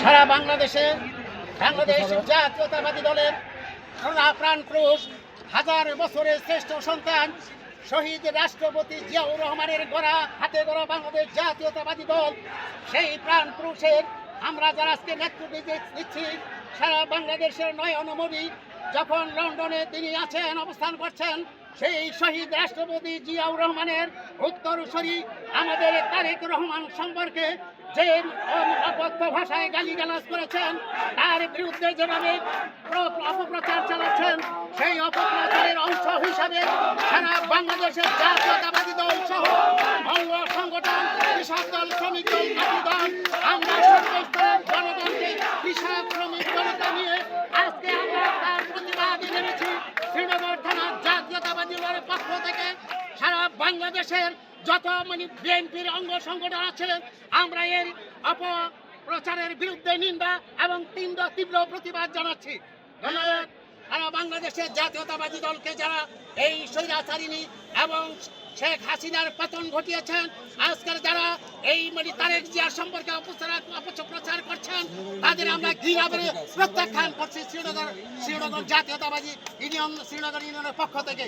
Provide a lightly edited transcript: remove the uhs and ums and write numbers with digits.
সারা বাংলাদেশ জাতীয়তাবাদী দলের প্রাণ পুরুষ, হাজার বছরের শ্রেষ্ঠ সন্তান শহীদ রাষ্ট্রপতি জিয়াউর রহমানের হাতে গড়া বাংলাদেশ জাতীয়তাবাদী দল, সেই প্রাণ পুরুষের আমরা যারা আজকে নেতৃত্ব দিচ্ছি, সারা বাংলাদেশের নয়নমণি যখন লন্ডনে তিনি আছেন, অবস্থান করছেন, সেই শহীদ রাষ্ট্রপতি জিয়াউর রহমানের উত্তরসূরি আমাদের তারেক রহমান সম্পর্কে যে অকথ্য ভাষায় গালিগালাজ করেছেন, তার বিরুদ্ধে যেভাবে অপপ্রচার চালাচ্ছেন, সেই অপপ্রচারের অংশ হিসাবে সারা বাংলাদেশের জাতীয়তাবাদী দল সহ অঙ্গ সংগঠন, কৃষক দল, শ্রমিক দল, জাতীয় দল, আমরা সর্বস্তরের জনগণকে কৃষক শ্রমিক জনতা নিয়ে আজকে আমরা তার প্রতিবাদে নেমেছি। শ্রীনগর থানার জাতীয়তাবাদী দলের পক্ষ থেকে সারা বাংলাদেশের যত বিএনপির অঙ্গ সংগঠন আছে, আমরা এর অপপ্রচারের বিরুদ্ধে নিন্দা এবং তীব্র প্রতিবাদ জানাচ্ছি। ধন্যবাদ। সারা বাংলাদেশের জাতীয়তাবাদী দলকে যারা এই স্বৈরাচারিণী এবং শেখ হাসিনার পতন ঘটিয়েছেন, আজকের যারা এই তারেক জিয়া সম্পর্কে অপপ্রচার করছেন, তাদের আমরা ঘৃণাভরে প্রত্যাখ্যান করছি শ্রীনগর জাতীয়তাবাদী শ্রীনগর ইউনিয়নের পক্ষ থেকে।